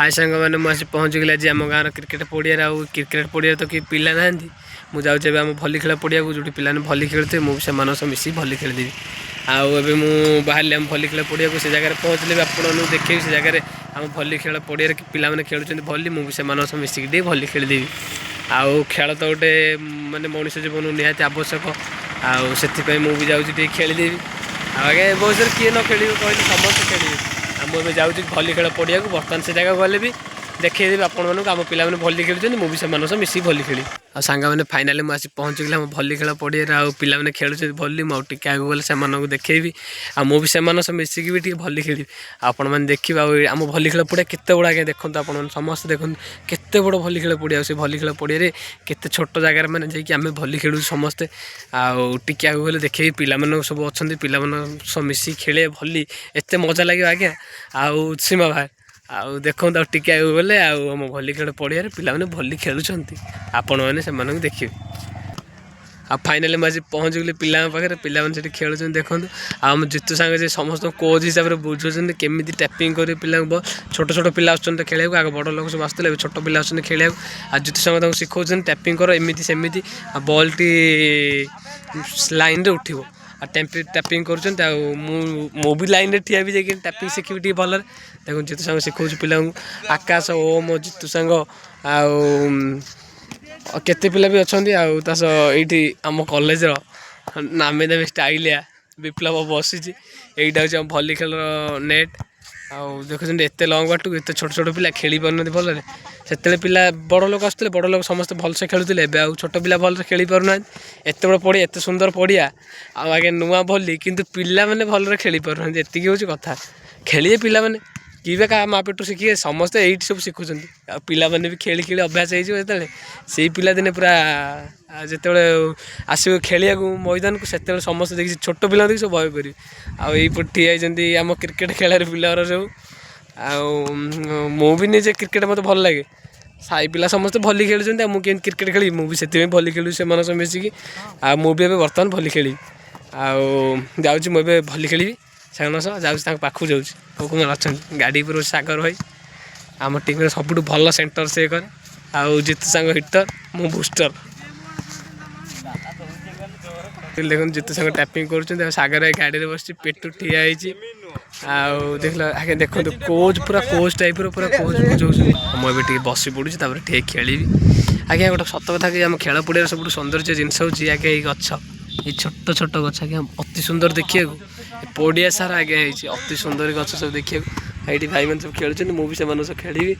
हाय सांग मैंने मुझे पहुँच गली आज आम गाँव क्रिकेट पड़िया क्रिकेट पड़िया तो कि पिला ना मुझे आम भली खेल पड़िया जो पिला भली खेलते मुझे मिसी भली खेलदेवी आबे मुझे बाहर आम भली खेल पड़िया से जगह पहुँचले आपको देखे से जगह आम भली खेल पड़िया पिला खेलुँच भली मुझे मिसिक भली खेलदेवी आउ खेल तो गोटे मानने मनीष जीवन निहाती आवश्यक आउ मुझे जाऊँगी खेलदेवी आगे बस किए न खेल कहले समस्त खेल मुझे जाऊँगी भली खेल पड़िया बर्तमान से जगह गले भी देखदेवी आपण आम पिला भली खेलुँच मुझे मिसिक भली खेली आ सांग मैंने फाइनाली मुझे पहुँच गला भली खेल पड़िया आउ पिला खेलुँच भली मुझे आगे गले से देखेबी आ मुझे मिसिकी भी भली खेली आपण मैंने देखिए आम भली खेल पड़िया केते बड़ा आगे देखते आप समस्त देखते केते बड़ भली खेल पड़िया से भली खेल पड़िया केते छोट जगार मैंने जाकि आम भली खेलु समस्ते आगे गले देखे पिला सब अच्छा पिला मिसिक खेले भली एत मजा लगे आज्ञा आउ सीमा भाई आउ देखो टिके आगे गले आम भली खेल पड़िया पिला भली खेलुंट आपण मैंने देखिए आ फाइनाली मुझे पहुँच गली पिला पाखे पिला खेल देखो आम जितु सांगे समस्त कोच हिसाब से बुझे केमी टैपिंग कर पिला छोट छोट पिला खेल आगे बड़ लोग सब आसते छोट पिला खेल जितु सांगे शिखा टैपिंग कर एमती सेमती बॉल टी लाइन रे उठिबो टैपिंग कर भी लाइन रे ठिया भी जाकि टैपिंग शिखी भल देखो जितु सांग शिखा पिला आकाश ओम जितु सांग केते पिला भी अच्छा ये आम कॉलेज नामी दामी स्टाइलिया विप्लव बसी यहीटा हूँ भली खेल नेट आउ देखुं एत लंग बाट एत छोट छोट पिला खेली पार भल से पिला बड़ लोग आसते बड़ लोग समस्त भलसे खेलुले छोट पिला भल खेली पारना एत बड़ पड़िया एत सुंदर पड़िया आगे नुआ भली किंतु पिला माने भल खेली पारना एति हूँ कथा खेलिए पिला माने किए क्या माँ पेटू शिखिए समस्ते ये सब शिखुं पिला माने भी खेली खेली अभ्यास होते से पिला दिने पूरा जिते आसो खेलिया मैदान को से समस्त देखिए छोट पिला देखिए सब भय करी आईपट ठियाई आम क्रिकेट खेल पिला सब भी निजे क्रिकेट मत भल लगे साई पिला समस्त भली खेलुँच मुझे क्रिकेट खेली मुझे भली खेलु से मिसिकी मुझे बर्तमान भली खेली आउे भली खेली साग जाऊँ पाखु जाऊँ अच्छा गाड़ी पर सागर भाई आम टीम सब भल सेंटर से करे आउ जितु सांग हिटर मु बुस्टर देखो जितु सांग टैपिंग कर सागर भाई गाड़ी में बस पेटू ठिया देख आगे देखो कोच पूरा कोच टाइप पूरा कोच बुझे मुझे बसी पड़ूँ ठिया खेली आगे गोटे सत कथा कि आम खेल पड़िया सब सौंदर्य जिनस हूँ आगे ये गछ ये छोट छोट गछ आगे अति सुंदर देखिए पड़िया सारा आगे अति सुंदर गछ सब देखिए ये भाई मैंने सब खेलुँच मुझे खेली।